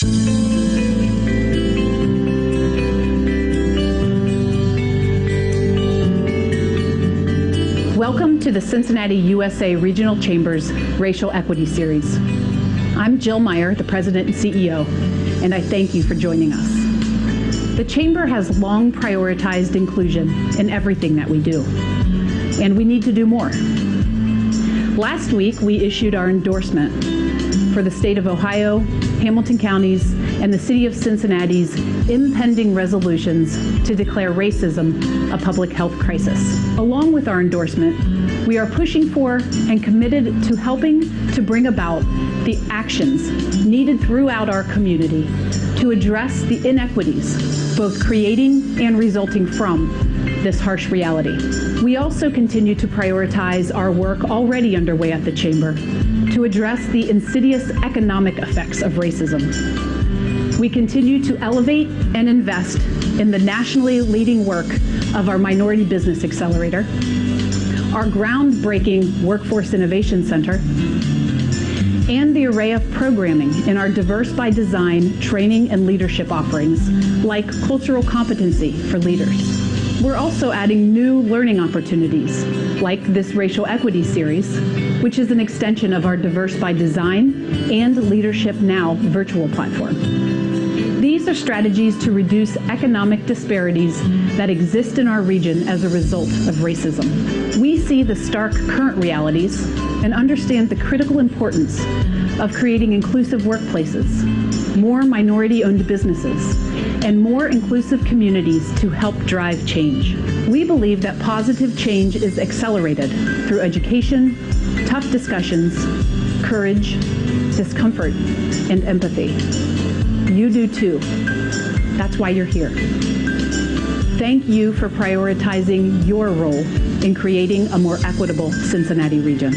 Welcome to the Cincinnati USA Regional Chamber's Racial Equity Series. I'm Jill Meyer, the President and CEO, and I thank you for joining us. The Chamber has long prioritized inclusion in everything that we do, and we need to do more. Last week, we issued our endorsement for the state of Ohio, Hamilton counties, and the city of Cincinnati's impending resolutions to declare racism a public health crisis. Along with our endorsement, we are pushing for and committed to helping to bring about the actions needed throughout our community to address the inequities, both creating and resulting from this harsh reality. We also continue to prioritize our work already underway at the Chamber to address the insidious economic effects of racism. We continue to elevate and invest in the nationally leading work of our Minority Business Accelerator, our groundbreaking Workforce Innovation Center, and the array of programming in our Diverse by Design training and leadership offerings, like cultural competency for leaders. We're also adding new learning opportunities, like this Racial Equity Series, which is an extension of our Diverse by Design and Leadership Now virtual platform. These are strategies to reduce economic disparities that exist in our region as a result of racism. We see the stark current realities and understand the critical importance of creating inclusive workplaces, more minority-owned businesses, and more inclusive communities to help drive change. We believe that positive change is accelerated through education, tough discussions, courage, discomfort, and empathy. You do too. That's why you're here. Thank you for prioritizing your role in creating a more equitable Cincinnati region.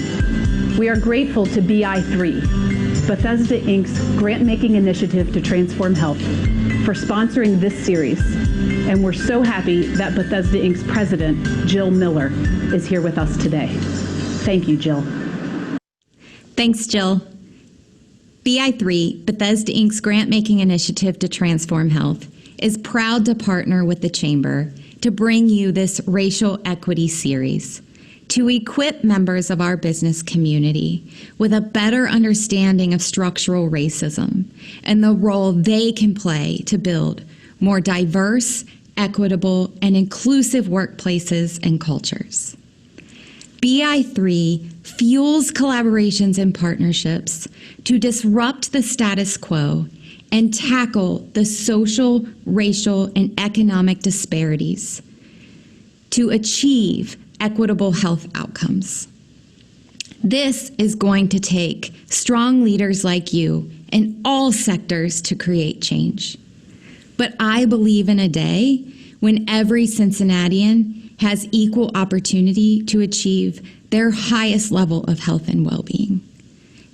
We are grateful to BI3, Bethesda Inc.'s grant-making initiative to transform health, for sponsoring this series. And we're so happy that Bethesda Inc.'s president, Jill Miller, is here with us today. Thank you, Jill. Thanks, Jill. BI3, Bethesda Inc.'s grant-making initiative to transform health, is proud to partner with the Chamber to bring you this Racial Equity Series to equip members of our business community with a better understanding of structural racism and the role they can play to build more diverse, equitable, and inclusive workplaces and cultures. BI3 fuels collaborations and partnerships to disrupt the status quo and tackle the social, racial, and economic disparities to achieve equitable health outcomes. This is going to take strong leaders like you in all sectors to create change. But I believe in a day when every Cincinnatian has equal opportunity to achieve their highest level of health and well-being.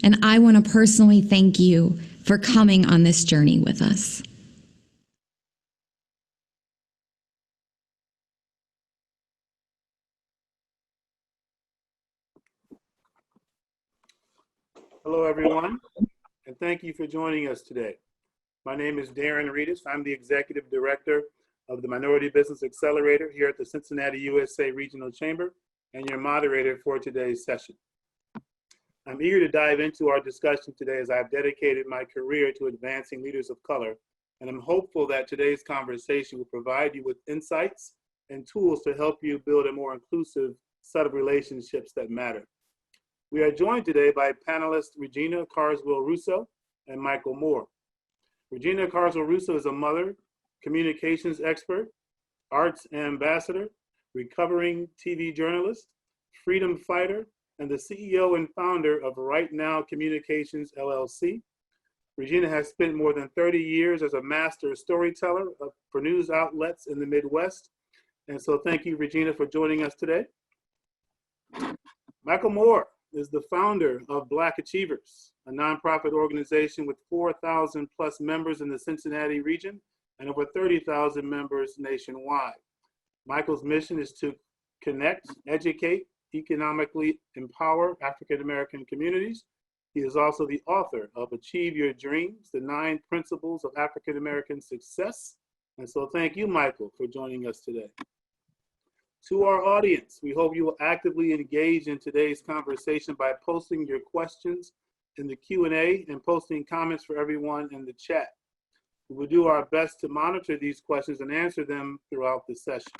And I want to personally thank you for coming on this journey with us. Hello, everyone, and thank you for joining us today. My name is Darrin Redus. I'm the Executive Director of the Minority Business Accelerator here at the Cincinnati USA Regional Chamber and your moderator for today's session. I'm eager to dive into our discussion today as I've dedicated my career to advancing leaders of color, and I'm hopeful that today's conversation will provide you with insights and tools to help you build a more inclusive set of relationships that matter. We are joined today by panelists Regina Carswell-Russo and Michael Moore. Regina Carswell-Russo is a mother, communications expert, arts ambassador, recovering TV journalist, freedom fighter, and the CEO and founder of Right Now Communications, LLC. Regina has spent more than 30 years as a master storyteller for news outlets in the Midwest. And so thank you, Regina, for joining us today. Michael Moore is the founder of Black Achievers, a nonprofit organization with 4,000 plus members in the Cincinnati region and over 30,000 members nationwide. Michael's mission is to connect, educate, economically empower African-American communities. He is also the author of Achieve Your Dreams, the 9 Principles of African American Success. And so thank you, Michael, for joining us today. To our audience, we hope you will actively engage in today's conversation by posting your questions in the Q&A and posting comments for everyone in the chat. We will do our best to monitor these questions and answer them throughout the session.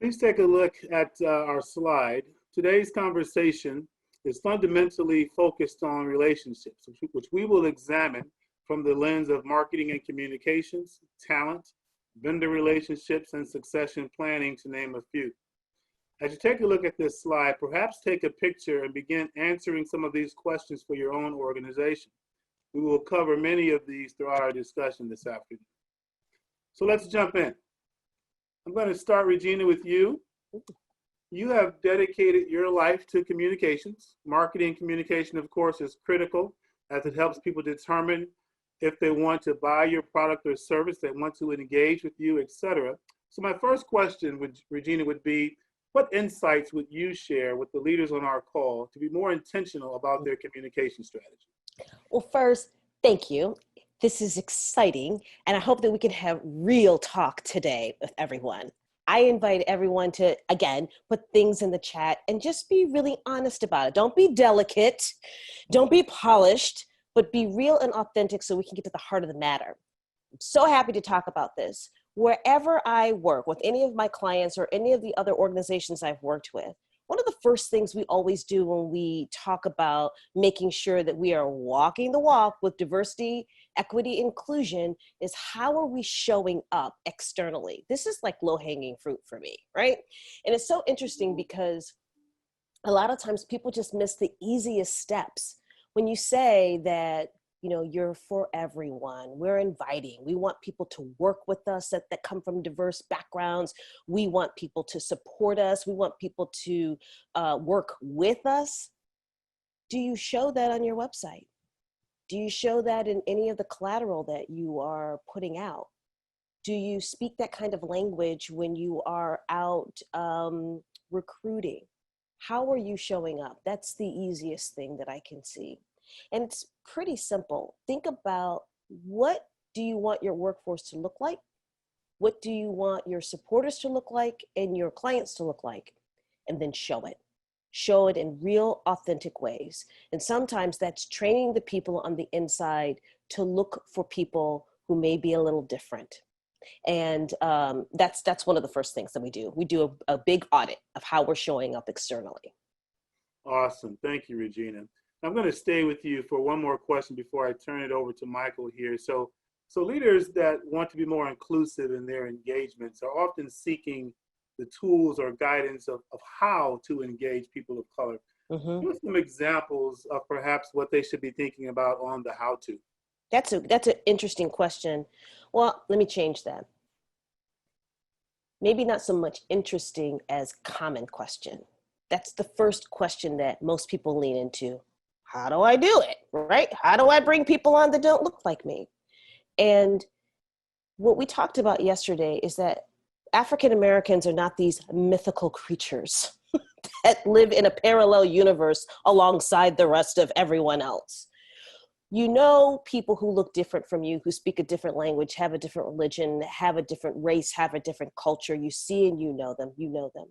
Please take a look at our slide. Today's conversation is fundamentally focused on relationships, which we will examine from the lens of marketing and communications, talent, vendor relationships, and succession planning, to name a few. As you take a look at this slide, perhaps take a picture and begin answering some of these questions for your own organization. We will cover many of these throughout our discussion this afternoon. So let's jump in. I'm going to start, Regina, with you. You have dedicated your life to communications. Marketing communication, of course, is critical as it helps people determine if they want to buy your product or service, they want to engage with you, etc. So my first question, Regina, would be, what insights would you share with the leaders on our call to be more intentional about their communication strategy? Well, first, thank you. This is exciting, and I hope that we can have real talk today with everyone. I invite everyone to, again, put things in the chat and just be really honest about it. Don't be delicate, don't be polished, but be real and authentic so we can get to the heart of the matter. I'm so happy to talk about this. Wherever I work with any of my clients or any of the other organizations I've worked with, one of the first things we always do when we talk about making sure that we are walking the walk with diversity, equity, inclusion is how are we showing up externally? This is like low-hanging fruit for me, right? And it's so interesting because a lot of times people just miss the easiest steps. When you say that, you know, you're for everyone, we're inviting, we want people to work with us that come from diverse backgrounds, we want people to support us, we want people to work with us. Do you show that on your website? Do you show that in any of the collateral that you are putting out? Do you speak that kind of language when you are out recruiting? How are you showing up? That's the easiest thing that I can see. And it's pretty simple. Think about, what do you want your workforce to look like? What do you want your supporters to look like and your clients to look like? And then show it. Show it in real, authentic ways. And sometimes that's training the people on the inside to look for people who may be a little different. And that's one of the first things that we do. We do a big audit of how we're showing up externally. Awesome. Thank you, Regina. I'm going to stay with you for one more question before I turn it over to Michael here. So leaders that want to be more inclusive in their engagements are often seeking the tools or guidance of how to engage people of color. Mm-hmm. Give us some examples of perhaps what they should be thinking about on the how to. That's an interesting question. Well, let me change that. Maybe not so much interesting as common question. That's the first question that most people lean into. How do I do it, right? How do I bring people on that don't look like me? And what we talked about yesterday is that African Americans are not these mythical creatures that live in a parallel universe alongside the rest of everyone else. You know people who look different from you, who speak a different language, have a different religion, have a different race, have a different culture. You see and you know them.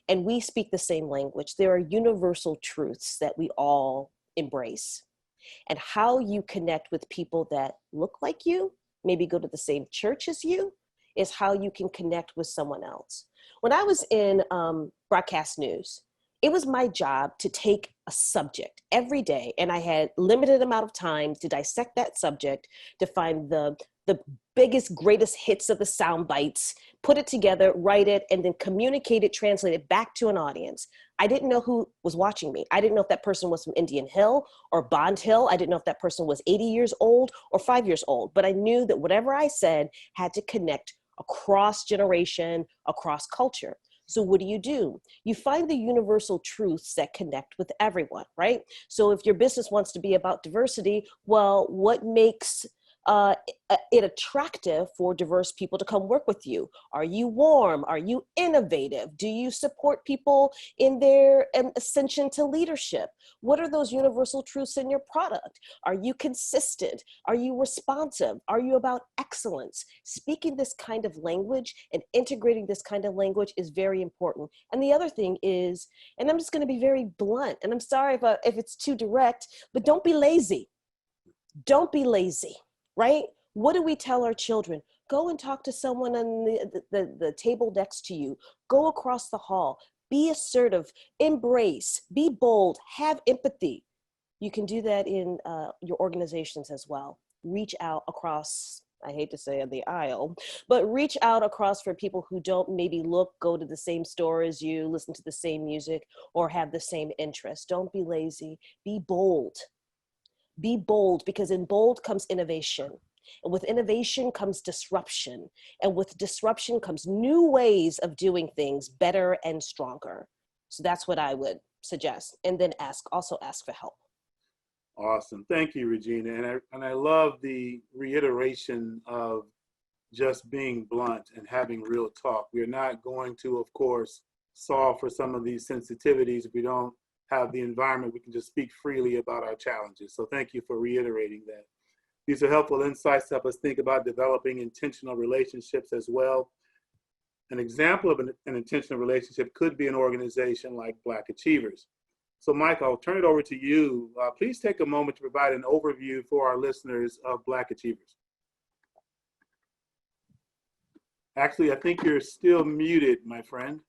And we speak the same language. There are universal truths that we all embrace. And how you connect with people that look like you, maybe go to the same church as you, is how you can connect with someone else. When I was in broadcast news, it was my job to take a subject every day, and I had limited amount of time to dissect that subject, to find the biggest, greatest hits of the sound bites, put it together, write it, and then communicate it, translate it back to an audience. I didn't know who was watching me. I didn't know if that person was from Indian Hill or Bond Hill. I didn't know if that person was 80 years old or 5 years old, but I knew that whatever I said had to connect across generation, across culture. So what do? You find the universal truths that connect with everyone, right? So if your business wants to be about diversity, well, what makes it attractive for diverse people to come work with you? Are you warm? Are you innovative? Do you support people in their ascension to leadership? What are those universal truths in your product? Are you consistent? Are you responsive? Are you about excellence? Speaking this kind of language and integrating this kind of language is very important. And the other thing is, and I'm just going to be very blunt, and I'm sorry if it's too direct, but don't be lazy. Don't be lazy. Right? What do we tell our children? Go and talk to someone on the table next to you. Go across the hall. Be assertive. Embrace. Be bold. Have empathy. You can do that in your organizations as well. Reach out across, I hate to say the aisle, but reach out across for people who don't maybe go to the same store as you, listen to the same music, or have the same interests. Don't be lazy. Be bold. Be bold, because in bold comes innovation. And with innovation comes disruption. And with disruption comes new ways of doing things better and stronger. So that's what I would suggest. And then also ask for help. Awesome. Thank you, Regina. And I love the reiteration of just being blunt and having real talk. We're not going to, of course, solve for some of these sensitivities if we don't have the environment we can just speak freely about our challenges. So thank you for reiterating that. These are helpful insights to help us think about developing intentional relationships as well. An example of an intentional relationship could be an organization like Black Achievers. So Mike, I'll turn it over to you. Please take a moment to provide an overview for our listeners of Black Achievers. Actually, I think you're still muted, my friend.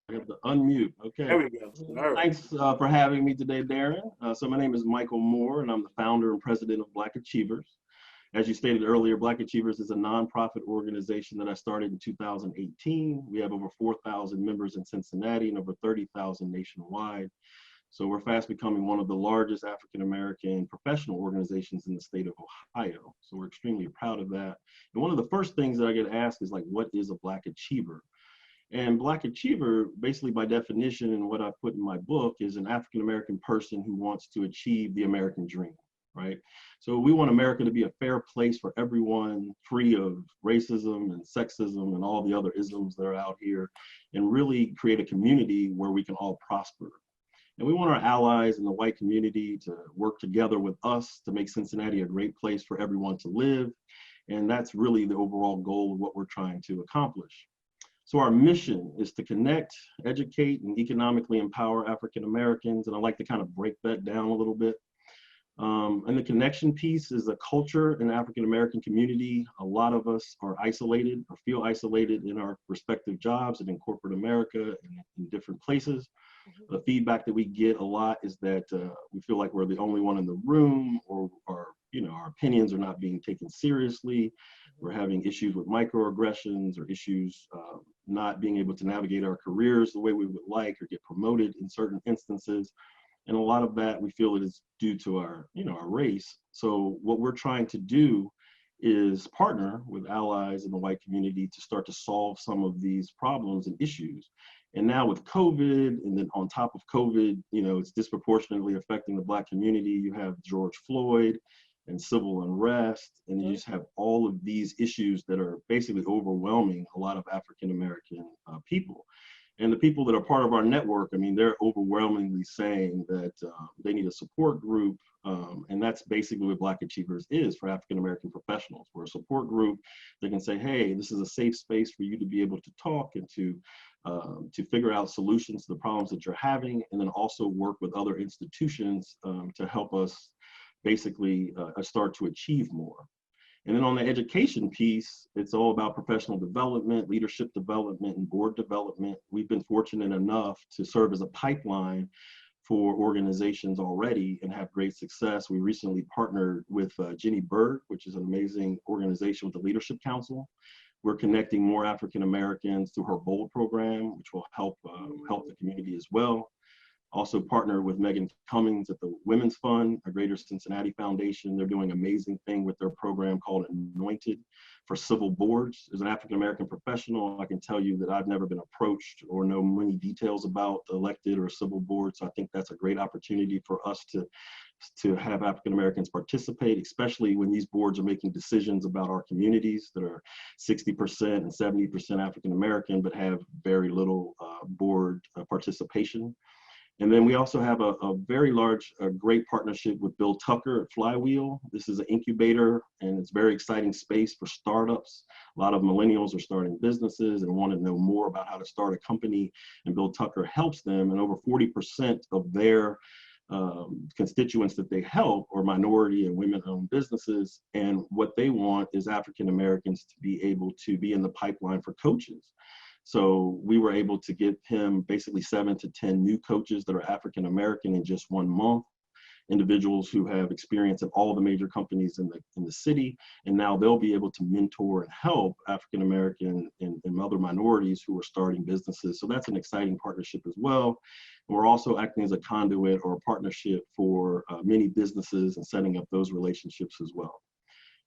I have to unmute. Okay. There we go. All right. Thanks for having me today, Darrin. So my name is Michael Moore, and I'm the founder and president of Black Achievers. As you stated earlier, Black Achievers is a nonprofit organization that I started in 2018. We have over 4,000 members in Cincinnati and over 30,000 nationwide. So we're fast becoming one of the largest African-American professional organizations in the state of Ohio. So we're extremely proud of that. And one of the first things that I get asked is like, what is a Black Achiever? And Black Achiever, basically by definition, and what I put in my book, is an African-American person who wants to achieve the American dream, right? So we want America to be a fair place for everyone, free of racism and sexism and all the other isms that are out here, and really create a community where we can all prosper. And we want our allies in the white community to work together with us to make Cincinnati a great place for everyone to live. And that's really the overall goal of what we're trying to accomplish. So our mission is to connect, educate, and economically empower African Americans. And I like to kind of break that down a little bit. And the connection piece is a culture in the African American community. A lot of us are isolated or feel isolated in our respective jobs and in corporate America and in different places. The feedback that we get a lot is that we feel like we're the only one in the room, or our opinions are not being taken seriously. We're having issues with microaggressions or issues not being able to navigate our careers the way we would like or get promoted in certain instances. And a lot of that we feel it is due to our race. So what we're trying to do is partner with allies in the white community to start to solve some of these problems and issues. And now with COVID, and then on top of COVID, it's disproportionately affecting the Black community. You have George Floyd and civil unrest, and you just have all of these issues that are basically overwhelming a lot of African American people. And the people that are part of our network, I mean, they're overwhelmingly saying that they need a support group. And that's basically what Black Achievers is for African American professionals. We're a support group that can say, hey, this is a safe space for you to be able to talk and to figure out solutions to the problems that you're having, and then also work with other institutions to help us basically start to achieve more. And then on the education piece, it's all about professional development, leadership development, and board development. We've been fortunate enough to serve as a pipeline for organizations already and have great success. We recently partnered with Jenny Berg, which is an amazing organization with the Leadership Council. We're connecting more African Americans through her BOLD program, which will help the community as well. Also partner with Megan Cummings at the Women's Fund, a Greater Cincinnati Foundation. They're doing an amazing thing with their program called Anointed for civil boards. As an African American professional, I can tell you that I've never been approached or know many details about elected or civil boards. So I think that's a great opportunity for us to to have African Americans participate, especially when these boards are making decisions about our communities that are 60% and 70% African American, but have very little board participation. And then we also have a very large, great partnership with Bill Tucker at Flywheel. This is an incubator, and it's a very exciting space for startups. A lot of millennials are starting businesses and want to know more about how to start a company, and Bill Tucker helps them. And over 40% of their constituents that they help are minority and women-owned businesses. And what they want is African Americans to be able to be in the pipeline for coaches. So we were able to give him basically 7 to 10 new coaches that are African American in just 1 month, individuals who have experience at all the major companies in the city, and now they'll be able to mentor and help African American and other minorities who are starting businesses. So that's an exciting partnership as well. And we're also acting as a conduit or a partnership for many businesses and setting up those relationships as well.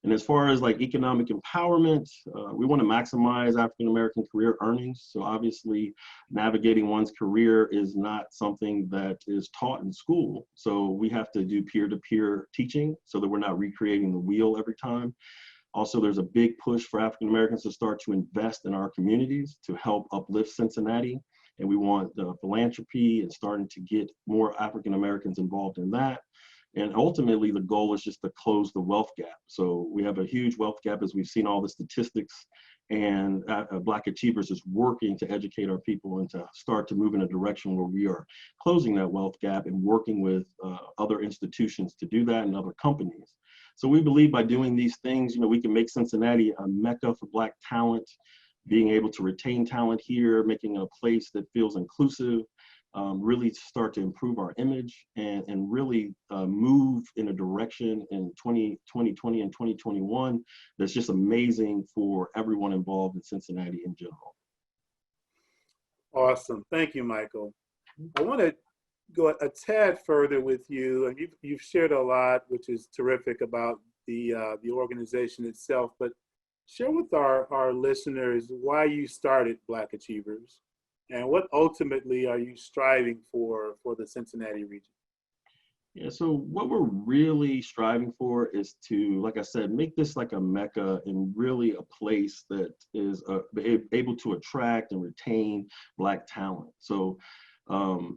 And as far as like economic empowerment, we want to maximize African American career earnings. So obviously navigating one's career is not something that is taught in school. So we have to do peer-to-peer teaching so that we're not recreating the wheel every time. Also, there's a big push for African Americans to start to invest in our communities to help uplift Cincinnati. And we want philanthropy and starting to get more African Americans involved in that. And ultimately, the goal is just to close the wealth gap. So we have a huge wealth gap, as we've seen all the statistics, and Black Achievers is working to educate our people and to start to move in a direction where we are closing that wealth gap and working with other institutions to do that and other companies. So we believe by doing these things, we can make Cincinnati a mecca for Black talent, being able to retain talent here, making it a place that feels inclusive, really start to improve our image and really move in a direction in 2020 and 2021 that's just amazing for everyone involved in Cincinnati in general. Awesome. Thank you, Michael. I want to go a tad further with you, and you've shared a lot, which is terrific, about the organization itself, but share with our listeners why you started Black Achievers. And what ultimately are you striving for the Cincinnati region? Yeah, so what we're really striving for is to, like I said, make this like a mecca and really a place that is able to attract and retain Black talent. So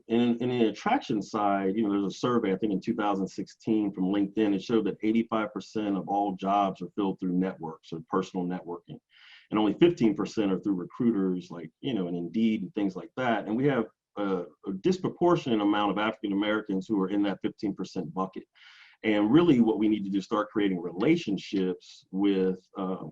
in the attraction side, there's a survey, I think in 2016 from LinkedIn, it showed that 85% of all jobs are filled through networks or personal networking. And only 15% are through recruiters like, and Indeed and things like that. And we have a disproportionate amount of African Americans who are in that 15% bucket. And really what we need to do is start creating relationships with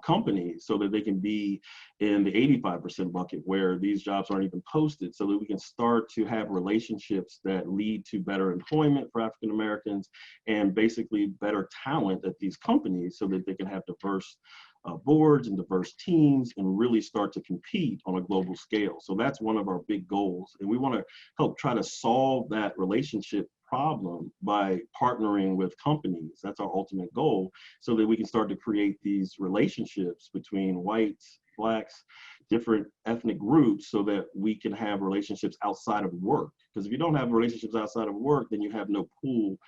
companies so that they can be in the 85% bucket where these jobs aren't even posted, so that we can start to have relationships that lead to better employment for African Americans and basically better talent at these companies so that they can have diverse boards and diverse teams and really start to compete on a global scale. So that's one of our big goals. And we want to help try to solve that relationship problem by partnering with companies. That's our ultimate goal, so that we can start to create these relationships between whites, Blacks, different ethnic groups, so that we can have relationships outside of work. Because if you don't have relationships outside of work, then you have no pool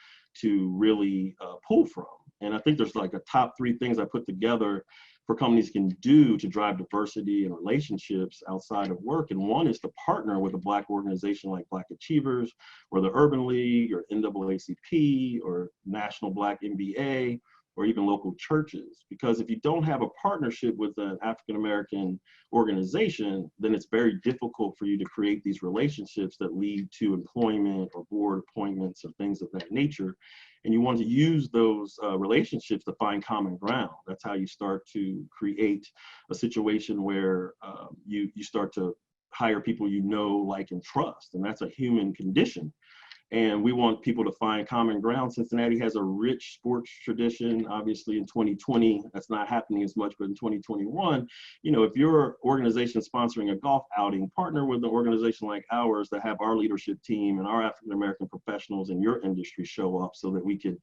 to really pull from. And I think there's like a top 3 things I put together for companies can do to drive diversity and relationships outside of work. And one is to partner with a Black organization like Black Achievers or the Urban League or NAACP or National Black MBA or even local churches. Because if you don't have a partnership with an African American organization, then it's very difficult for you to create these relationships that lead to employment or board appointments or things of that nature. And you want to use those relationships to find common ground. That's how you start to create a situation where you start to hire people like, and trust. And that's a human condition. And we want people to find common ground. Cincinnati has a rich sports tradition. Obviously in 2020, that's not happening as much, but in 2021, if your organization is sponsoring a golf outing, partner with an organization like ours that have our leadership team and our African-American professionals in your industry show up so that we could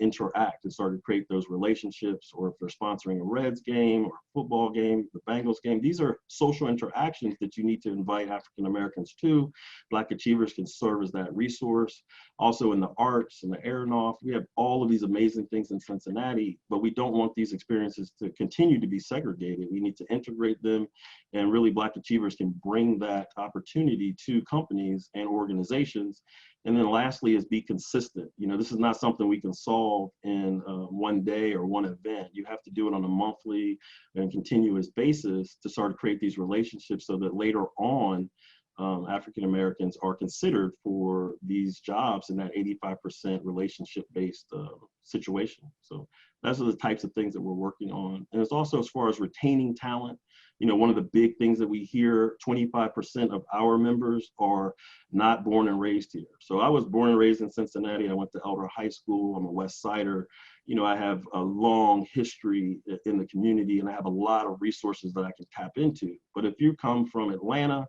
interact and start to create those relationships, or if they're sponsoring a Reds game or a football game, the Bengals game. These are social interactions that you need to invite African Americans to. Black Achievers can serve as that resource. Also in the arts and the aeronaut, we have all of these amazing things in Cincinnati, but we don't want these experiences to continue to be segregated. We need to integrate them, and really Black Achievers can bring that opportunity to companies and organizations. And then lastly is be consistent. You know, this is not something we can solve in one day or one event. You have to do it on a monthly and continuous basis to start to create these relationships so that later on, African Americans are considered for these jobs in that 85% relationship-based situation. So those are the types of things that we're working on. And it's also as far as retaining talent. You know, one of the big things that we hear, 25% of our members are not born and raised here. So I was born and raised in Cincinnati. I went to Elder High School. I'm a West Sider. You know, I have a long history in the community, and I have a lot of resources that I can tap into. But if you come from Atlanta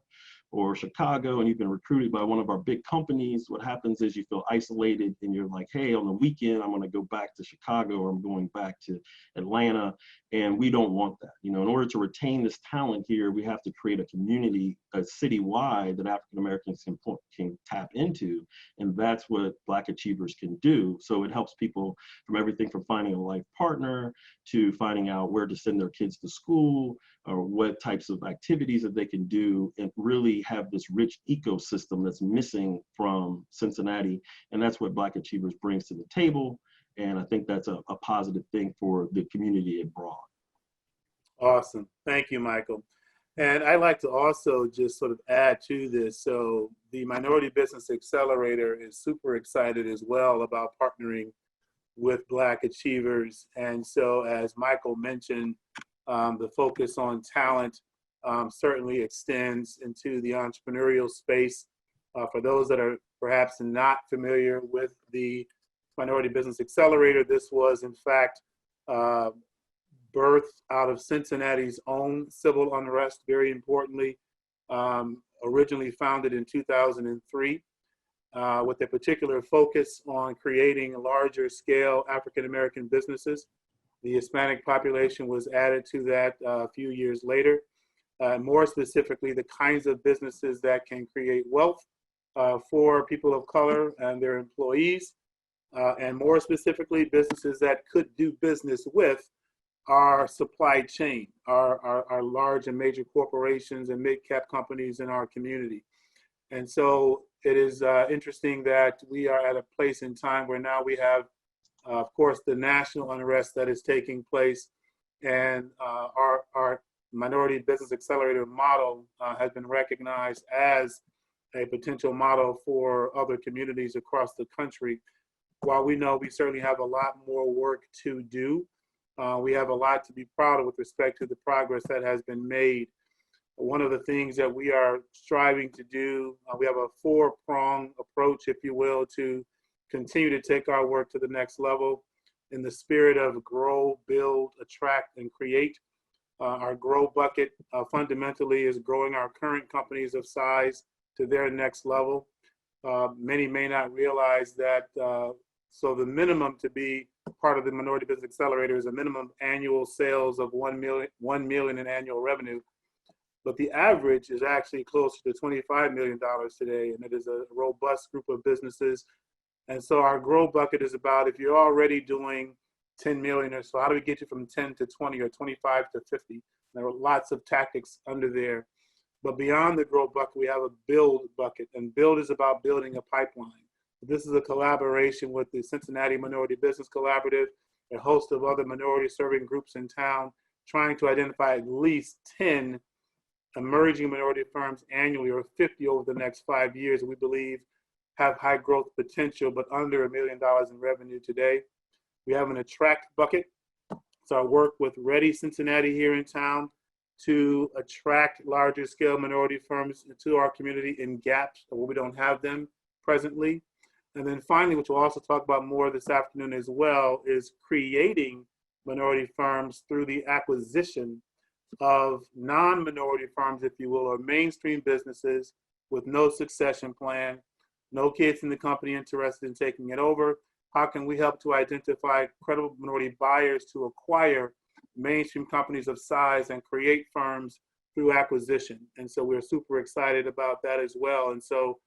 or Chicago and you've been recruited by one of our big companies, what happens is you feel isolated and you're like, hey, on the weekend, I'm gonna go back to Chicago, or I'm going back to Atlanta. And we don't want that. You know, in order to retain this talent here, we have to create a community, citywide, that African Americans can tap into. And that's what Black Achievers can do. So it helps people from everything from finding a life partner to finding out where to send their kids to school, or what types of activities that they can do, and really have this rich ecosystem that's missing from Cincinnati. And that's what Black Achievers brings to the table. And I think that's a positive thing for the community abroad. Awesome. Thank you, Michael. And I'd like to also just sort of add to this. So the Minority Business Accelerator is super excited as well about partnering with Black Achievers. And so as Michael mentioned, the focus on talent certainly extends into the entrepreneurial space. For those that are perhaps not familiar with the Minority Business Accelerator, this was in fact birthed out of Cincinnati's own civil unrest, very importantly, originally founded in 2003, with a particular focus on creating larger scale African-American businesses. The Hispanic population was added to that a few years later. More specifically, the kinds of businesses that can create wealth for people of color and their employees, and more specifically, businesses that could do business with our supply chain, our large and major corporations and mid-cap companies in our community. And so it is interesting that we are at a place in time where now we have, of course, the national unrest that is taking place, and our Minority Business Accelerator model has been recognized as a potential model for other communities across the country. While we know we certainly have a lot more work to do, we have a lot to be proud of with respect to the progress that has been made. One of the things that we are striving to do, we have a four-pronged approach, if you will, to continue to take our work to the next level in the spirit of grow, build, attract, and create. Our grow bucket fundamentally is growing our current companies of size to their next level. Many may not realize that, so the minimum to be part of the Minority Business Accelerator is a minimum annual sales of 1 million in annual revenue. But the average is actually closer to $25 million today, and it is a robust group of businesses. And so our grow bucket is about, if you're already doing 10 million or so, how do we get you from 10 to 20 or 25 to 50? There are lots of tactics under there. But beyond the grow bucket, we have a build bucket, and build is about building a pipeline. This is a collaboration with the Cincinnati Minority Business Collaborative, a host of other minority serving groups in town, trying to identify at least 10 emerging minority firms annually, or 50 over the next 5 years, we believe have high growth potential, but under $1 million in revenue today. We have an attract bucket. So I work with Ready Cincinnati here in town to attract larger scale minority firms into our community in gaps where we don't have them presently. And then finally, which we'll also talk about more this afternoon as well, is creating minority firms through the acquisition of non-minority firms, if you will, or mainstream businesses with no succession plan, no kids in the company interested in taking it over, how can we help to identify credible minority buyers to acquire mainstream companies of size and create firms through acquisition. And so we're super excited about that as well. And so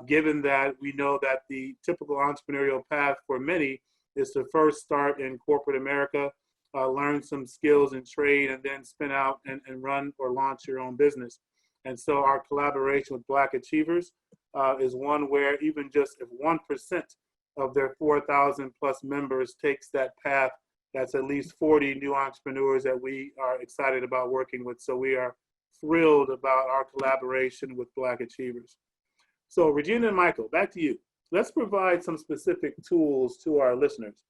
given that we know that the typical entrepreneurial path for many is to first start in corporate America, learn some skills and trade, and then spin out and run or launch your own business. And so our collaboration with Black Achievers is one where even just if 1% of their 4,000 plus members takes that path, that's at least 40 new entrepreneurs that we are excited about working with. So we are thrilled about our collaboration with Black Achievers. So Regina and Michael, back to you. Let's provide some specific tools to our listeners.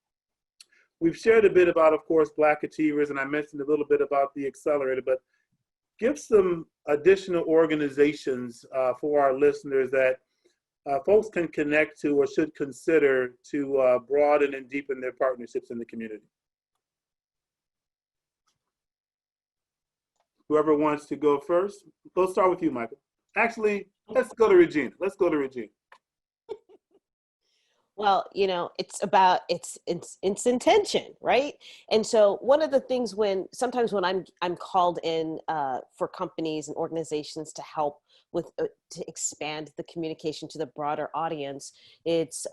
We've shared a bit about, of course, Black Achievers, and I mentioned a little bit about the Accelerator, but give some additional organizations for our listeners that folks can connect to or should consider to broaden and deepen their partnerships in the community. Whoever wants to go first, let's start with you, Michael. Actually, let's go to Regina. Well, you know, it's about it's intention, right? And so one of the things sometimes when I'm called in for companies and organizations to help with to expand the communication to the broader audience, it's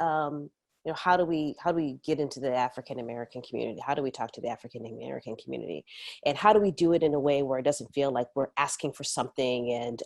you know, how do we get into the African American community? How do we talk to the African American community? And how do we do it in a way where it doesn't feel like we're asking for something and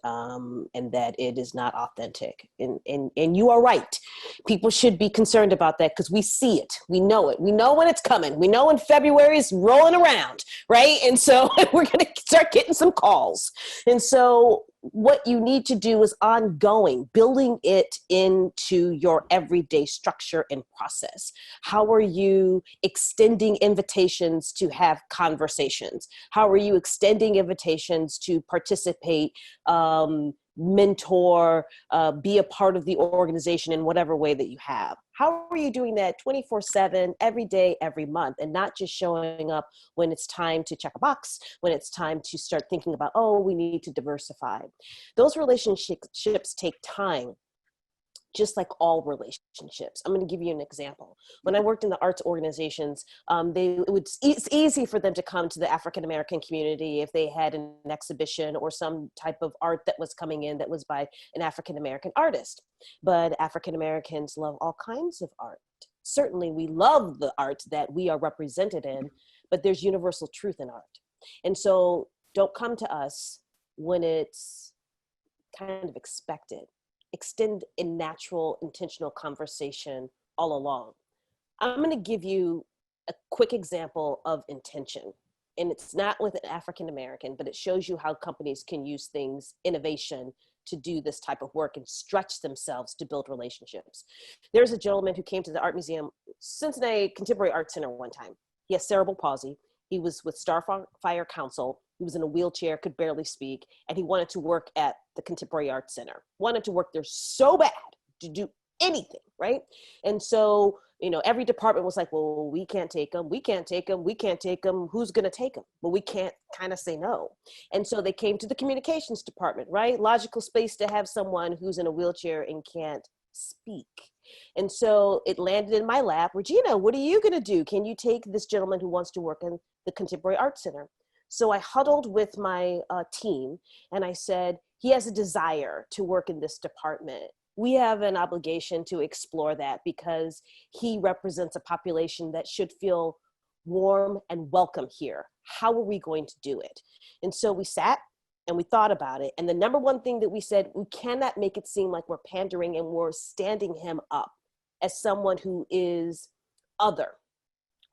that it is not authentic? And you are right. People should be concerned about that because we see it. We know it. We know when it's coming. We know when February is rolling around, right? And so we're going to start getting some calls. And so what you need to do is ongoing, building it into your everyday structure and process. How are you extending invitations to have conversations? How are you extending invitations to participate, mentor, be a part of the organization in whatever way that you have? How are you doing that 24/7, every day, every month, and not just showing up when it's time to check a box, when it's time to start thinking about, oh, we need to diversify. Those relationships take time, just like all relationships. I'm going to give you an example. When I worked in the arts organizations, it's easy for them to come to the African American community if they had an exhibition or some type of art that was coming in that was by an African American artist. But African Americans love all kinds of art. Certainly we love the art that we are represented in, but there's universal truth in art. And so don't come to us when it's kind of expected. Extend a natural, intentional conversation all along. I'm going to give you a quick example of intention. And it's not with an African American, but it shows you how companies can use things, innovation, to do this type of work and stretch themselves to build relationships. There's a gentleman who came to the Art Museum, Cincinnati Contemporary Art Center one time. He has cerebral palsy. He was with Starfire Council. He was in a wheelchair, could barely speak, and he wanted to work at the Contemporary Art Center. Wanted to work there so bad to do anything, right? And so, you know, every department was like, well, we can't take him. We can't take him. We can't take him. Who's going to take him? Well, we can't kind of say no. And so they came to the communications department, right? Logical space to have someone who's in a wheelchair and can't speak. And so it landed in my lap. Regina, what are you going to do? Can you take this gentleman who wants to work in the Contemporary Art Center? So I huddled with my team and I said, he has a desire to work in this department. We have an obligation to explore that because he represents a population that should feel warm and welcome here. How are we going to do it? And so we sat and we thought about it. And the number one thing that we said, we cannot make it seem like we're pandering and we're standing him up as someone who is other,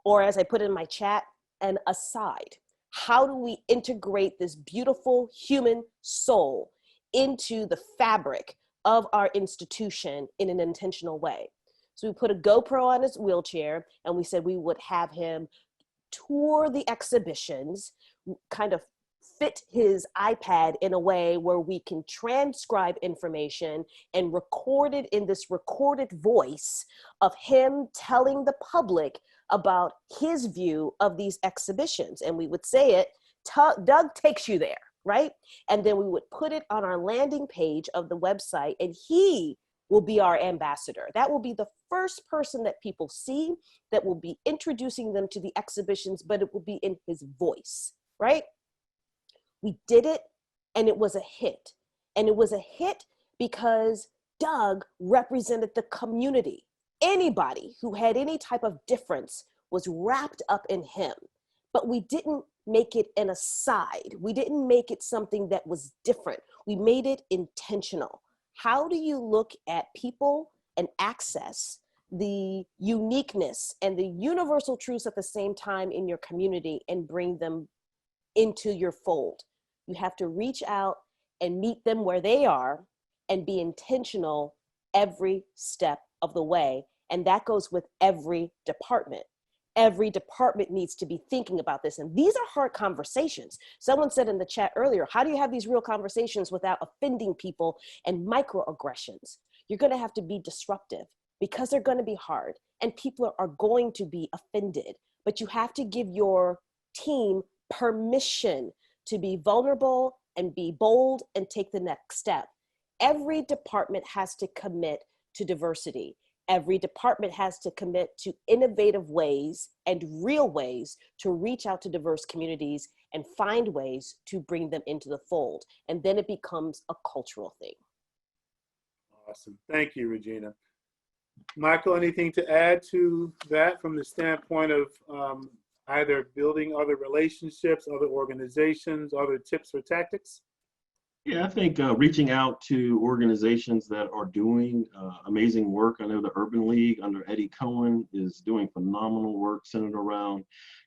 or as I put in my chat, an aside. How do we integrate this beautiful human soul into the fabric of our institution in an intentional way? So we put a GoPro on his wheelchair and we said we would have him tour the exhibitions, kind of fit his iPad in a way where we can transcribe information and record it in this recorded voice of him telling the public about his view of these exhibitions. And we would say it, Doug takes you there, right? And then we would put it on our landing page of the website and he will be our ambassador. That will be the first person that people see that will be introducing them to the exhibitions, but it will be in his voice, right? We did it, and it was a hit. And it was a hit because Doug represented the community. Anybody who had any type of difference was wrapped up in him. But we didn't make it an aside. We didn't make it something that was different. We made it intentional. How do you look at people and access the uniqueness and the universal truths at the same time in your community and bring them into your fold? You have to reach out and meet them where they are and be intentional every step of the way. And that goes with every department. Every department needs to be thinking about this. And these are hard conversations. Someone said in the chat earlier, how do you have these real conversations without offending people and microaggressions? You're going to have to be disruptive because they're going to be hard and people are going to be offended. But you have to give your team permission to be vulnerable and be bold and take the next step. Every department has to commit to diversity. Every department has to commit to innovative ways and real ways to reach out to diverse communities and find ways to bring them into the fold. And then it becomes a cultural thing. Awesome. Thank you, Regina. Michael, anything to add to that from the standpoint of either building other relationships, other organizations, other tips or tactics? Yeah, I think reaching out to organizations that are doing amazing work. I know the Urban League under Eddie Cohen is doing phenomenal work centered around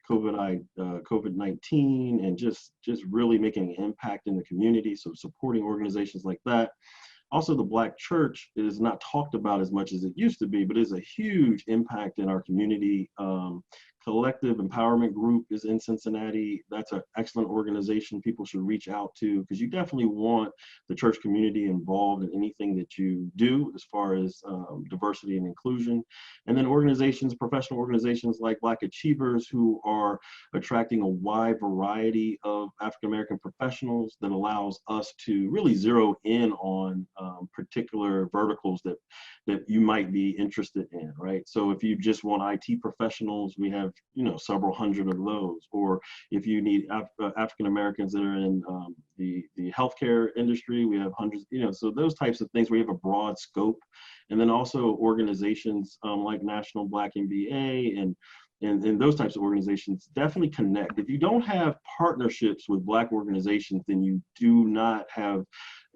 COVID-19 and just really making an impact in the community. So supporting organizations like that. Also, the Black church is not talked about as much as it used to be, but is a huge impact in our community. Collective Empowerment Group is in Cincinnati. That's an excellent organization people should reach out to because you definitely want the church community involved in anything that you do as far as diversity and inclusion. And then organizations, professional organizations like Black Achievers who are attracting a wide variety of African-American professionals that allows us to really zero in on particular verticals that you might be interested in, right? So if you just want IT professionals, we have several hundred of those. Or if you need African Americans that are in the healthcare industry, we have hundreds. So those types of things where you have a broad scope, and then also organizations like National Black MBA and those types of organizations definitely connect. If you don't have partnerships with Black organizations, then you do not have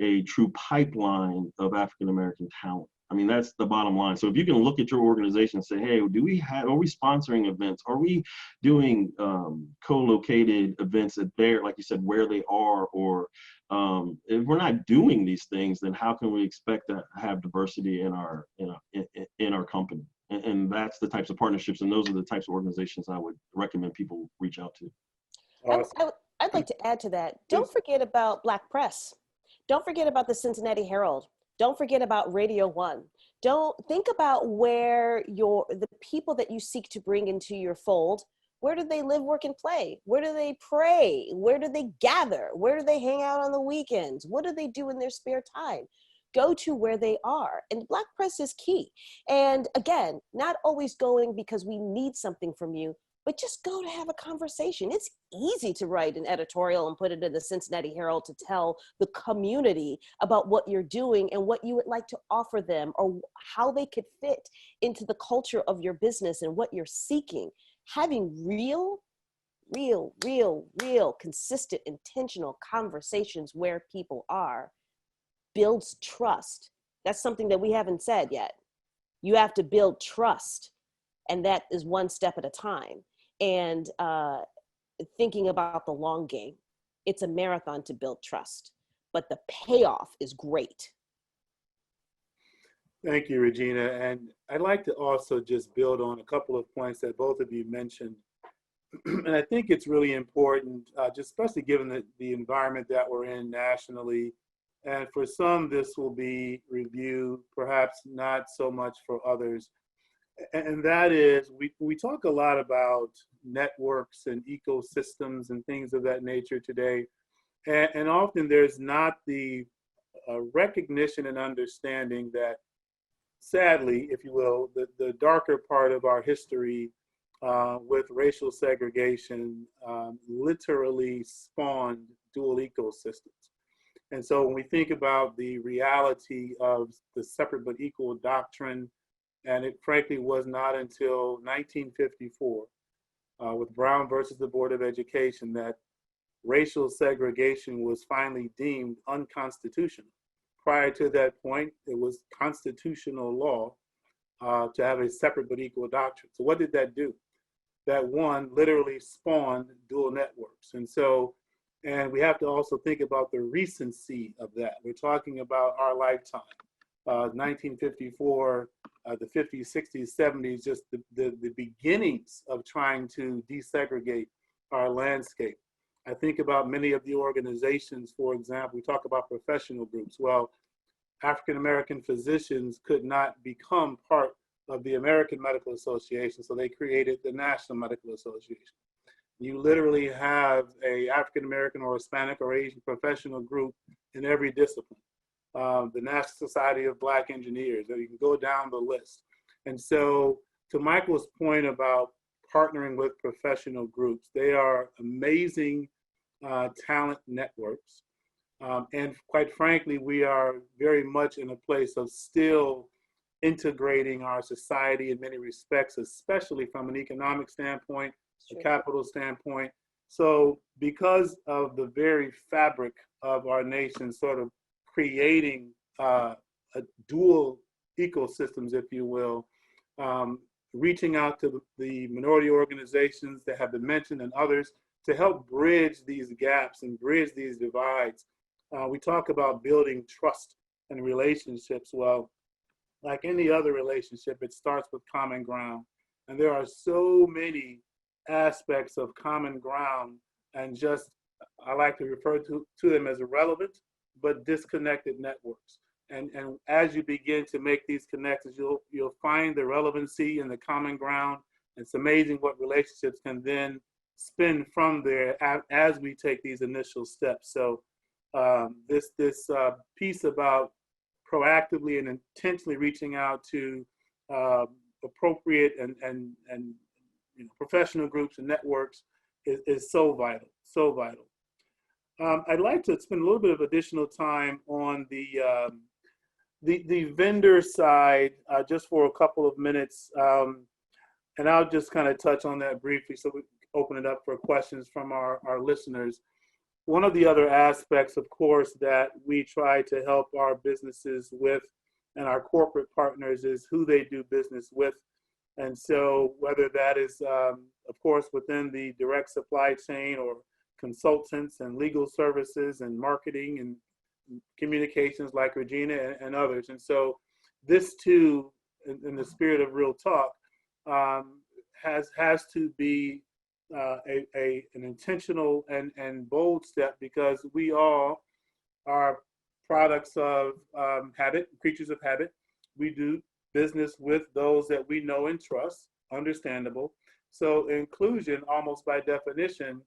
a true pipeline of African American talent. I mean, that's the bottom line. So if you can look at your organization and say, hey, are we sponsoring events? Are we doing co-located events at like you said, where they are? Or if we're not doing these things, then how can we expect to have diversity in our company? And that's the types of partnerships, and those are the types of organizations I would recommend people reach out to. Awesome. I'd like to add to that. Don't forget about Black press. Don't forget about the Cincinnati Herald. Don't forget about Radio One. Don't think about where the people that you seek to bring into your fold, where do they live, work, and play? Where do they pray? Where do they gather? Where do they hang out on the weekends? What do they do in their spare time? Go to where they are. And Black press is key. And again, not always going because we need something from you, but just go to have a conversation. It's easy to write an editorial and put it in the Cincinnati Herald to tell the community about what you're doing and what you would like to offer them or how they could fit into the culture of your business and what you're seeking. Having real, consistent, intentional conversations where people are builds trust. That's something that we haven't said yet. You have to build trust, and that is one step at a time. And thinking about the long game, it's a marathon to build trust, but the payoff is great. Thank you, Regina. And I'd like to also just build on a couple of points that both of you mentioned. And I think it's really important, just especially given the environment that we're in nationally. And for some, this will be review, perhaps not so much for others. And that is, we talk a lot about networks and ecosystems and things of that nature today. And often there's not the recognition and understanding that sadly, if you will, the darker part of our history with racial segregation literally spawned dual ecosystems. And so when we think about the reality of the separate but equal doctrine, and it frankly was not until 1954 with Brown versus the Board of Education that racial segregation was finally deemed unconstitutional. Prior to that point, it was constitutional law to have a separate but equal doctrine. So what did that do? That one literally spawned dual networks. And we have to also think about the recency of that. We're talking about our lifetime, 1954, the 50s, 60s, 70s, just the beginnings of trying to desegregate our landscape. I think about many of the organizations, for example, we talk about professional groups. Well, African-American physicians could not become part of the American Medical Association, so they created the National Medical Association. You literally have a African-American or Hispanic or Asian professional group in every discipline. The National Society of Black Engineers, you can go down the list. And so to Michael's point about partnering with professional groups, they are amazing talent networks. And quite frankly, we are very much in a place of still integrating our society in many respects, especially from an economic standpoint, a capital standpoint. So because of the very fabric of our nation sort of creating a dual ecosystems, if you will, reaching out to the minority organizations that have been mentioned and others to help bridge these gaps and bridge these divides. We talk about building trust and relationships. Well, like any other relationship, it starts with common ground. And there are so many aspects of common ground and just, I like to refer to them as irrelevant, but disconnected networks. And as you begin to make these connections, you'll find the relevancy and the common ground. It's amazing what relationships can then spin from there as we take these initial steps. So this piece about proactively and intentionally reaching out to appropriate and professional groups and networks is so vital, so vital. I'd like to spend a little bit of additional time on the vendor side just for a couple of minutes, and I'll just kind of touch on that briefly so we can open it up for questions from our listeners. One of the other aspects, of course, that we try to help our businesses with and our corporate partners is who they do business with. And so whether that is, of course, within the direct supply chain or consultants and legal services and marketing and communications like Regina and others. And so this too, in the spirit of real talk, has to be an intentional and bold step, because we all are products of habit, creatures of habit. We do business with those that we know and trust, understandable. So inclusion, almost by definition,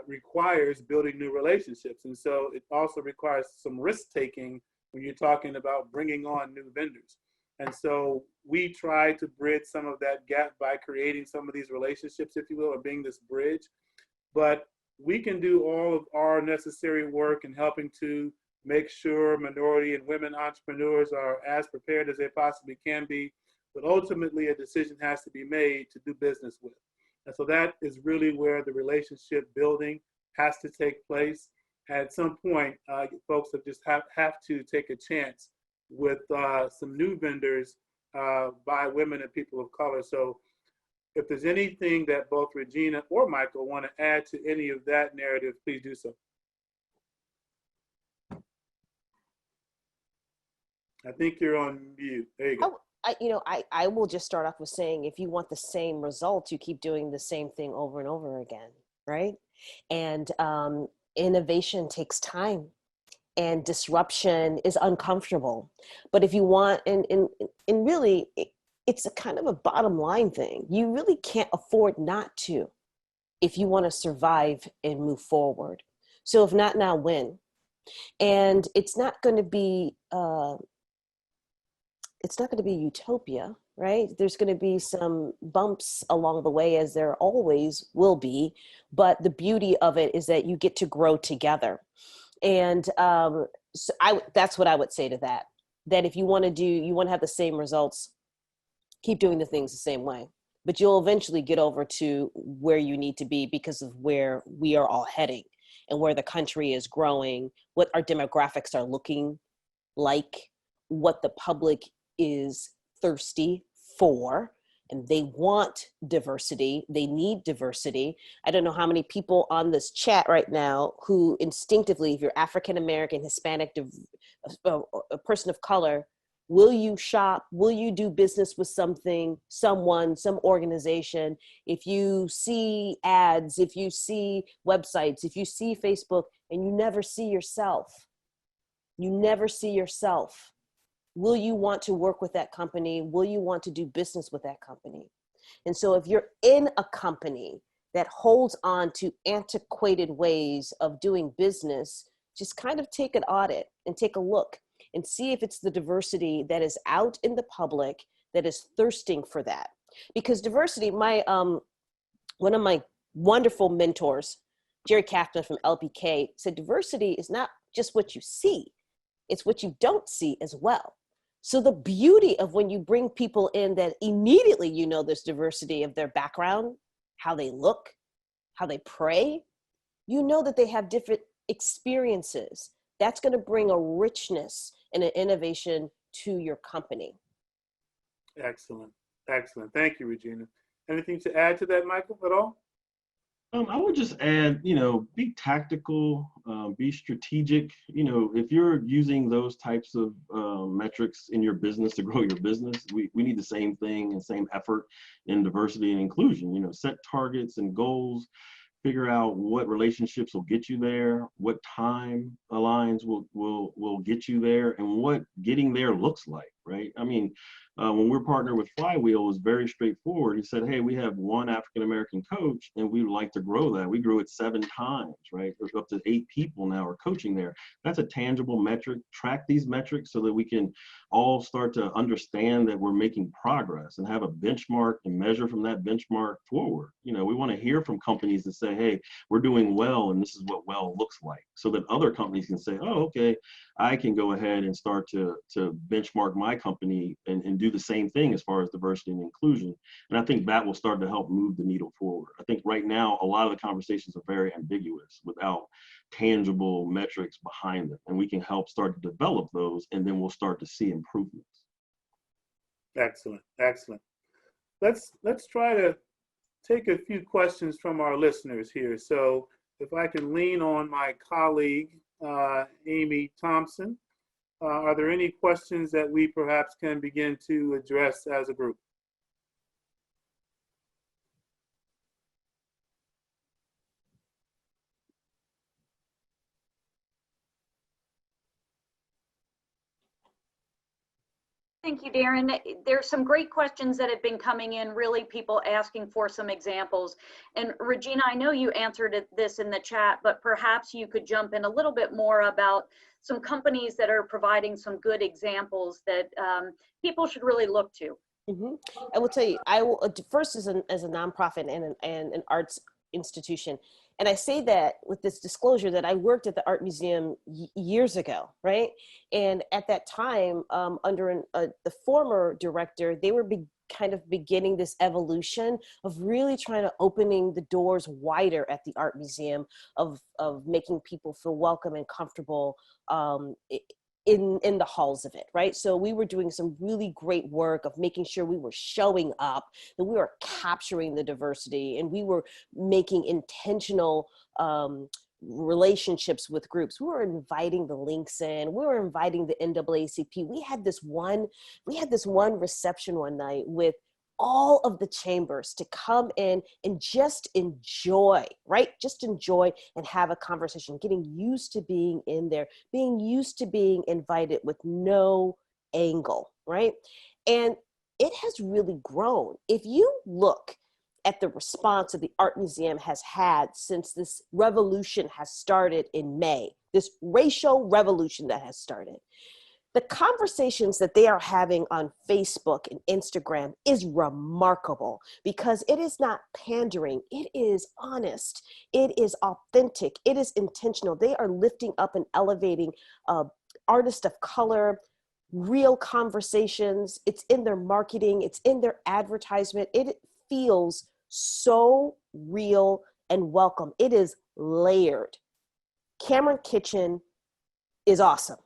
requires building new relationships. And so it also requires some risk taking when you're talking about bringing on new vendors. And so we try to bridge some of that gap by creating some of these relationships, if you will, or being this bridge. But we can do all of our necessary work in helping to make sure minority and women entrepreneurs are as prepared as they possibly can be. But ultimately, a decision has to be made to do business with. And so that is really where the relationship building has to take place. At some point, folks just have to take a chance with some new vendors by women and people of color. So if there's anything that both Regina or Michael want to add to any of that narrative, please do so. I think you're on mute. There you go. I will just start off with saying, if you want the same results, you keep doing the same thing over and over again, right? And innovation takes time, and disruption is uncomfortable. But if you want, and really, it's a kind of a bottom line thing. You really can't afford not to if you want to survive and move forward. So if not now, when? And it's not going to be it's not going to be utopia, right? There's going to be some bumps along the way, as there always will be. But the beauty of it is that you get to grow together. And so that's what I would say to that. That if you want to have the same results, keep doing the things the same way. But you'll eventually get over to where you need to be because of where we are all heading and where the country is growing, what our demographics are looking like, what the public is thirsty for, and they want diversity. They need diversity. I don't know how many people on this chat right now who instinctively, if you're African American, Hispanic, a person of color, will you shop? Will you do business with someone, some organization? If you see ads, if you see websites, if you see Facebook, and you never see yourself, will you want to work with that company? Will you want to do business with that company? And so if you're in a company that holds on to antiquated ways of doing business, just kind of take an audit and take a look and see if it's the diversity that is out in the public that is thirsting for that. Because diversity, one of my wonderful mentors, Jerry Kaplan from LPK, said diversity is not just what you see, it's what you don't see as well. So the beauty of when you bring people in that immediately you know there's diversity of their background, how they look, how they pray, you know that they have different experiences. That's going to bring a richness and an innovation to your company. Excellent. Excellent. Thank you, Regina. Anything to add to that, Michael, at all? I would just add, be tactical, be strategic. If you're using those types of metrics in your business to grow your business, we need the same thing and same effort in diversity and inclusion. Set targets and goals, figure out what relationships will get you there, what time aligns will get you there, and what getting there looks like, right? I mean, when we're partnered with Flywheel, it was very straightforward. He said, hey, we have one African-American coach and we would like to grow that. We grew it 7 times, right? There's up to 8 people now are coaching there. That's a tangible metric. Track these metrics so that we can all start to understand that we're making progress and have a benchmark and measure from that benchmark forward. We want to hear from companies that say, hey, we're doing well and this is what well looks like, so that other companies can say, oh, okay, I can go ahead and start to benchmark my company and do the same thing as far as diversity and inclusion. And I think that will start to help move the needle forward. I think right now, a lot of the conversations are very ambiguous without tangible metrics behind them. And we can help start to develop those, and then we'll start to see improvements. Excellent. Excellent. Let's try to take a few questions from our listeners here. So if I can lean on my colleague, Amy Thompson, are there any questions that we perhaps can begin to address as a group? Thank you, Darrin. There's some great questions that have been coming in, really people asking for some examples. And Regina, I know you answered this in the chat, but perhaps you could jump in a little bit more about some companies that are providing some good examples that people should really look to. Mm-hmm. I will tell you, first as a nonprofit and an arts institution. And I say that with this disclosure that I worked at the Art Museum years ago, right? And at that time, under the former director, they were kind of beginning this evolution of really trying to opening the doors wider at the Art Museum of making people feel welcome and comfortable in the halls of it, right? So we were doing some really great work of making sure we were showing up, that we were capturing the diversity, and we were making intentional relationships with groups. We were inviting the links in, we were inviting the NAACP. We had this one reception one night with all of the chambers to come in and just enjoy, right? Just enjoy and have a conversation, getting used to being in there, being used to being invited with no angle, right? And it has really grown. If you look at the response that the Art Museum has had since this revolution has started in May, this racial revolution that has started, The conversations that they are having on Facebook and Instagram is remarkable because it is not pandering. It is honest. It is authentic. It is intentional. They are lifting up and elevating artists of color, real conversations. It's in their marketing. It's in their advertisement. It feels so real and welcome. It is layered. Cameron Kitchen is awesome.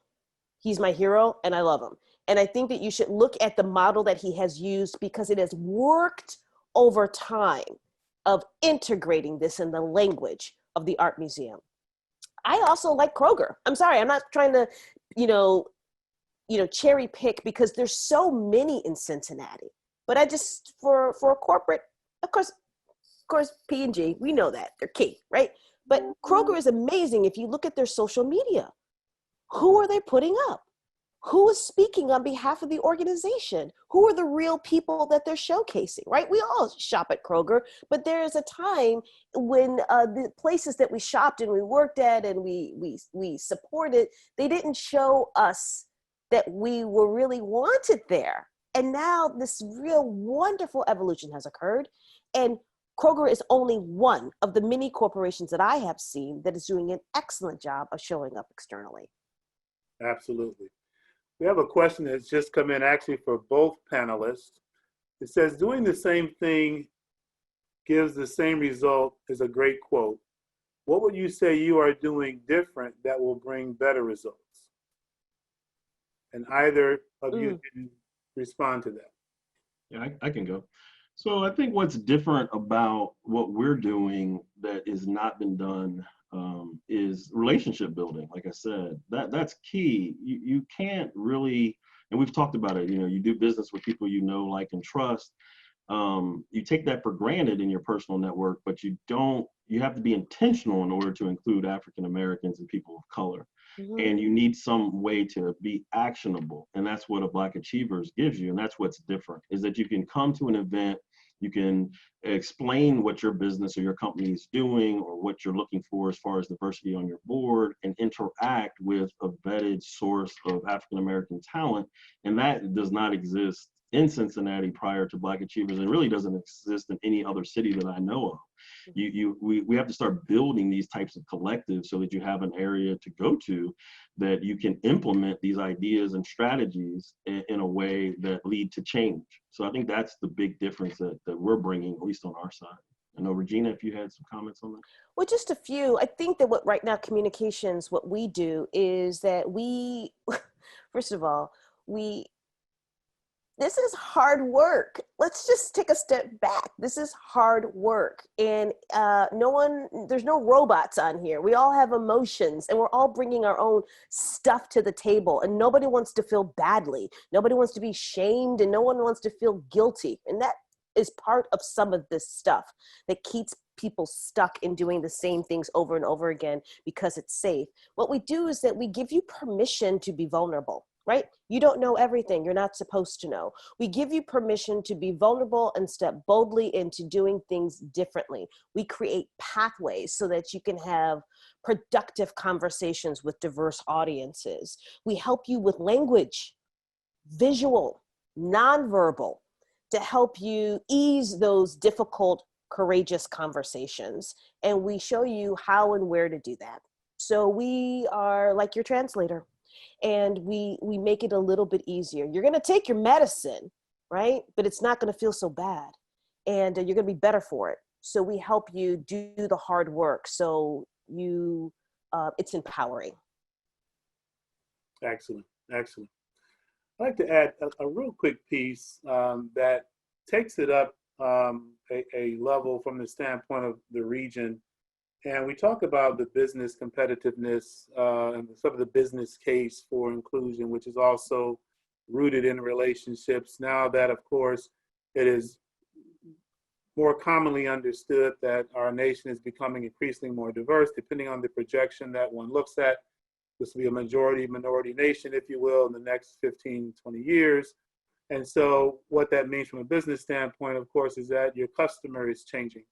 He's my hero and I love him. And I think that you should look at the model that he has used because it has worked over time of integrating this in the language of the art museum. I also like Kroger. I'm sorry, I'm not trying to, cherry pick because there's so many in Cincinnati. But I just, for a corporate, of course, P&G, we know that, they're key, right? But Kroger is amazing if you look at their social media. Who are they putting up? Who is speaking on behalf of the organization? Who are the real people that they're showcasing, right? We all shop at Kroger, but there is a time when the places that we shopped and we worked at and we supported, they didn't show us that we were really wanted there. And now this real wonderful evolution has occurred. And Kroger is only one of the many corporations that I have seen that is doing an excellent job of showing up externally. Absolutely. We have a question that's just come in actually for both panelists. It says, doing the same thing gives the same result is a great quote. What would you say you are doing different that will bring better results? And either of you can respond to that. Yeah, I can go. So I think what's different about what we're doing that has not been done is relationship building. Like I said, that's key. You can't really, and we've talked about it, you do business with people you know, like, and trust. You take that for granted in your personal network, but you have to be intentional in order to include African Americans and people of color. Mm-hmm. And you need some way to be actionable. And that's what a Black Achievers gives you. And that's what's different, is that you can come to an event, you can explain what your business or your company is doing or what you're looking for as far as diversity on your board, and interact with a vetted source of African American talent. And that does not exist in Cincinnati prior to Black Achievers, and really doesn't exist in any other city that I know of. We have to start building these types of collectives so that you have an area to go to that you can implement these ideas and strategies in a way that lead to change. So I think that's the big difference that we're bringing, at least on our side. I know, Regina, if you had some comments on that. Well, just a few. I think that what right now communications, what we do is that first of all, this is hard work. Let's just take a step back. This is hard work. And there's no robots on here. We all have emotions and we're all bringing our own stuff to the table, and nobody wants to feel badly. Nobody wants to be shamed, and no one wants to feel guilty. And that is part of some of this stuff that keeps people stuck in doing the same things over and over again because it's safe. What we do is that we give you permission to be vulnerable. Right? You don't know everything. You're not supposed to know. We give you permission to be vulnerable and step boldly into doing things differently. We create pathways so that you can have productive conversations with diverse audiences. We help you with language, visual, nonverbal, to help you ease those difficult, courageous conversations. And we show you how and where to do that. So we are like your translator. And we make it a little bit easier. You're going to take your medicine, right? But it's not going to feel so bad. And you're going to be better for it. So we help you do the hard work. So it's empowering. Excellent. I'd like to add a real quick piece that takes it up a level from the standpoint of the region. And we talk about the business competitiveness and some of the business case for inclusion, which is also rooted in relationships. Now that, of course, it is more commonly understood that our nation is becoming increasingly more diverse, depending on the projection that one looks at. This will be a minority nation, if you will, in the next 15, 20 years. And so what that means from a business standpoint, of course, is that your customer is changing.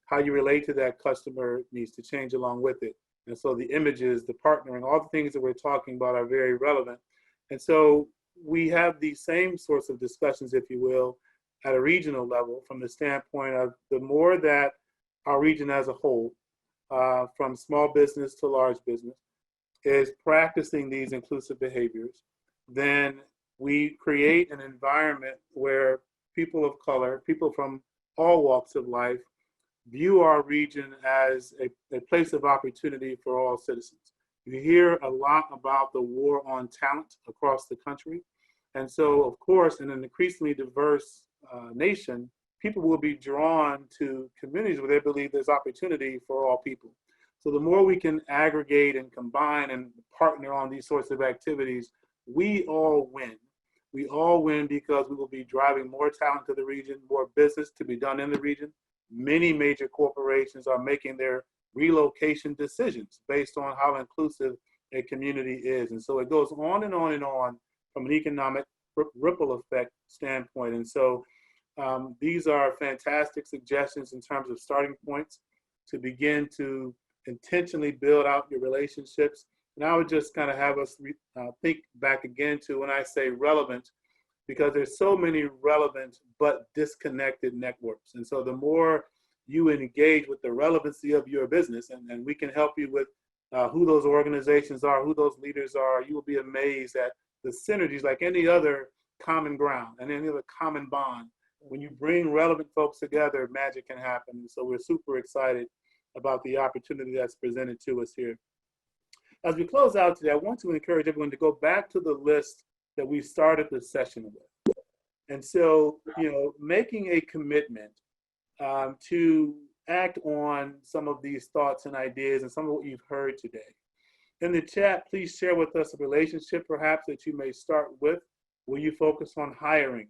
How you relate to that customer needs to change along with it. And so the images, the partnering, all the things that we're talking about are very relevant. And so we have these same sorts of discussions, if you will, at a regional level from the standpoint of the more that our region as a whole, from small business to large business, is practicing these inclusive behaviors, then we create an environment where people of color, people from all walks of life, view our region as a place of opportunity for all citizens. You hear a lot about the war on talent across the country. And so, of course, in an increasingly diverse nation, people will be drawn to communities where they believe there's opportunity for all people. So the more we can aggregate and combine and partner on these sorts of activities, we all win. We all win because we will be driving more talent to the region, more business to be done in the region. Many major corporations are making their relocation decisions based on how inclusive a community is. And so it goes on and on and on from an economic ripple effect standpoint. And so these are fantastic suggestions in terms of starting points to begin to intentionally build out your relationships. And I would just kind of have us think back again to when I say relevant, because there's so many relevant but disconnected networks. And so the more you engage with the relevancy of your business, and we can help you with who those organizations are, who those leaders are, you will be amazed at the synergies, like any other common ground and any other common bond. When you bring relevant folks together, magic can happen. And so we're super excited about the opportunity that's presented to us here. As we close out today, I want to encourage everyone to go back to the list that we started the session with. And so, making a commitment to act on some of these thoughts and ideas and some of what you've heard today. In the chat, please share with us a relationship perhaps that you may start with. Will you focus on hiring,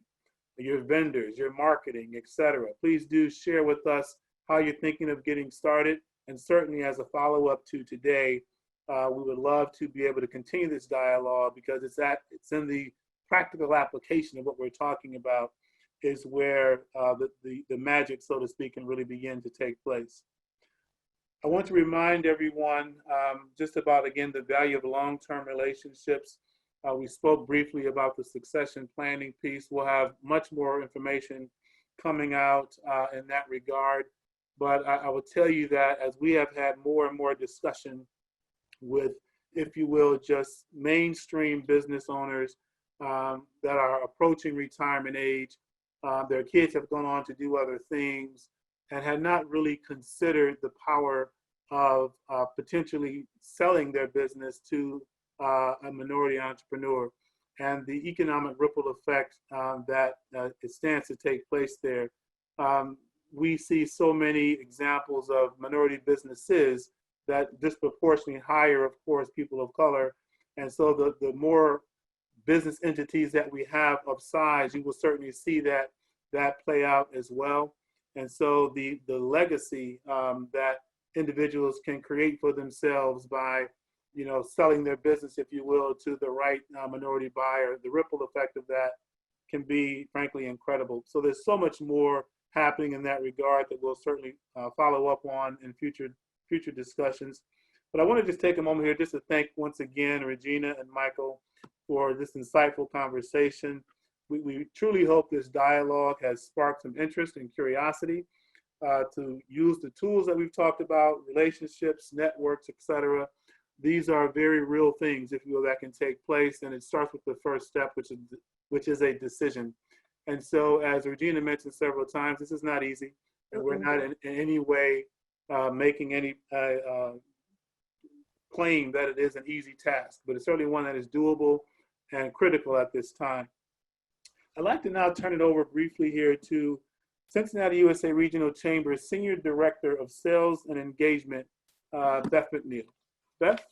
your vendors, your marketing, etc.? Please do share with us how you're thinking of getting started. And certainly as a follow-up to today, we would love to be able to continue this dialogue, because it's in the practical application of what we're talking about is where the magic, so to speak, can really begin to take place. I want to remind everyone just about, again, the value of long-term relationships. We spoke briefly about the succession planning piece. We'll have much more information coming out in that regard. But I will tell you that as we have had more and more discussion with, if you will, just mainstream business owners that are approaching retirement age, their kids have gone on to do other things and had not really considered the power of potentially selling their business to a minority entrepreneur and the economic ripple effect that it stands to take place there. We see so many examples of minority businesses that disproportionately hire, of course, people of color. And so the more business entities that we have of size, you will certainly see that play out as well. And so the legacy that individuals can create for themselves by, selling their business, if you will, to the right minority buyer, the ripple effect of that can be, frankly, incredible. So there's so much more happening in that regard that we'll certainly follow up on in future discussions. But I want to just take a moment here just to thank once again Regina and Michael for this insightful conversation. We truly hope this dialogue has sparked some interest and curiosity to use the tools that we've talked about, relationships, networks, etc. These are very real things, if you will, that can take place, and it starts with the first step, which is a decision. And so, as Regina mentioned several times, this is not easy, and we're not in any way making any claim that it is an easy task, but it's certainly one that is doable and critical at this time. I'd like to now turn it over briefly here to Cincinnati USA Regional Chamber's Senior Director of Sales and Engagement, Beth McNeil. Beth?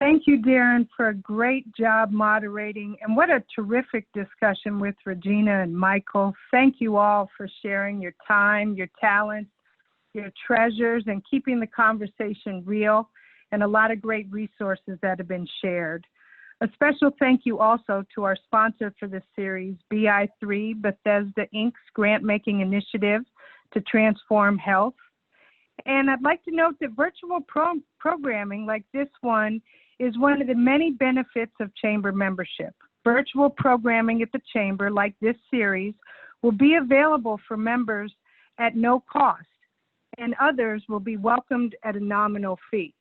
Thank you, Darrin, for a great job moderating, and what a terrific discussion with Regina and Michael. Thank you all for sharing your time, your talents, your treasures, and keeping the conversation real, and a lot of great resources that have been shared. A special thank you also to our sponsor for this series, BI3, Bethesda Inc.'s grant-making initiative to transform health. And I'd like to note that virtual programming like this one is one of the many benefits of Chamber membership. Virtual programming at the Chamber, like this series, will be available for members at no cost, and others will be welcomed at a nominal fee.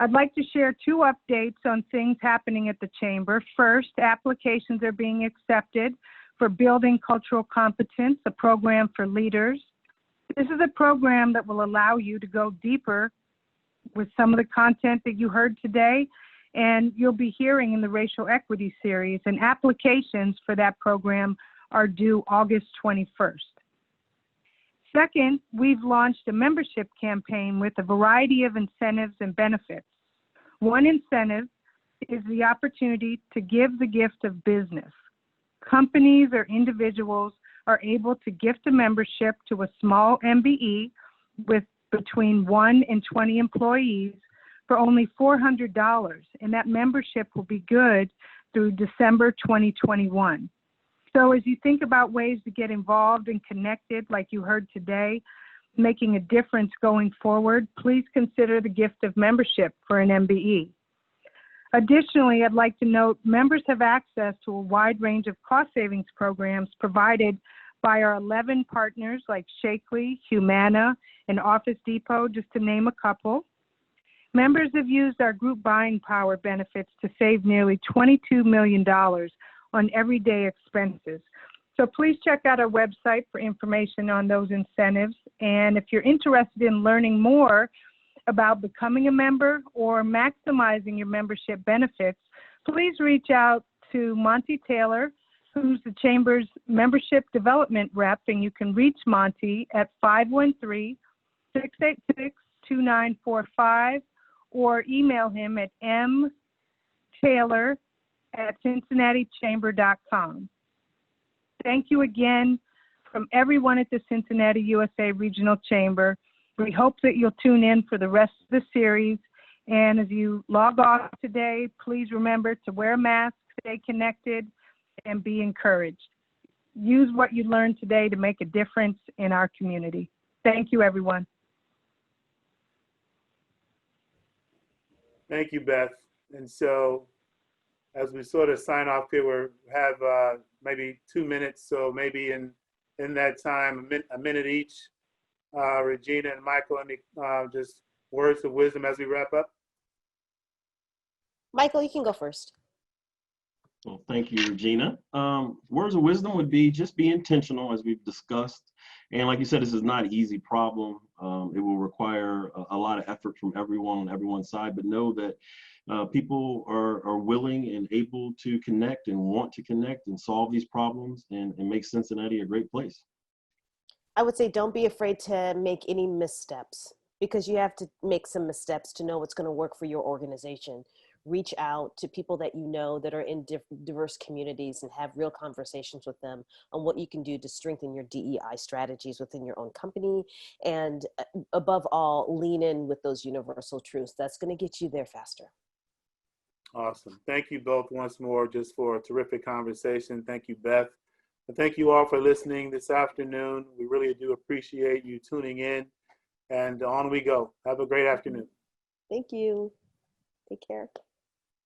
I'd like to share 2 updates on things happening at the Chamber. First, applications are being accepted for Building Cultural Competence, a program for leaders. This is a program that will allow you to go deeper with some of the content that you heard today, and you'll be hearing in the Racial Equity Series, and applications for that program are due August 21st. Second, we've launched a membership campaign with a variety of incentives and benefits. One incentive is the opportunity to give the gift of business. Companies or individuals are able to gift a membership to a small MBE with between 1 and 20 employees for only $400, and that membership will be good through December 2021. So as you think about ways to get involved and connected, like you heard today, making a difference going forward, please consider the gift of membership for an MBE. Additionally, I'd like to note members have access to a wide range of cost savings programs provided by our 11 partners like Shakely, Humana, and Office Depot, just to name a couple. Members have used our group buying power benefits to save nearly $22 million on everyday expenses. So please check out our website for information on those incentives. And if you're interested in learning more about becoming a member or maximizing your membership benefits, please reach out to Monty Taylor, who's the Chamber's membership development rep, and you can reach Monty at 513-686-2945 or email him at mtaylor@cincinnatiChamber.com. Thank you again from everyone at the Cincinnati USA Regional Chamber. We hope that you'll tune in for the rest of the series. And as you log off today, please remember to wear a mask, stay connected, and be encouraged. Use what you learned today to make a difference in our community. Thank you, everyone. Thank you, Beth. And so as we sort of sign off here, we have maybe 2 minutes. So maybe in that time, a minute each. Regina and Michael, any just words of wisdom as we wrap up? Michael, you can go first. Well, thank you, Regina. Words of wisdom would be just be intentional, as we've discussed. And like you said, this is not an easy problem. It will require a lot of effort from everyone on everyone's side, but know that people are willing and able to connect and want to connect and solve these problems and make Cincinnati a great place. I would say don't be afraid to make any missteps, because you have to make some missteps to know what's going to work for your organization. Reach out to people that you know that are in diverse communities and have real conversations with them on what you can do to strengthen your DEI strategies within your own company. And above all, lean in with those universal truths. That's going to get you there faster. Awesome. Thank you both once more just for a terrific conversation. Thank you, Beth. And thank you all for listening this afternoon. We really do appreciate you tuning in. And on we go. Have a great afternoon. Thank you. Take care.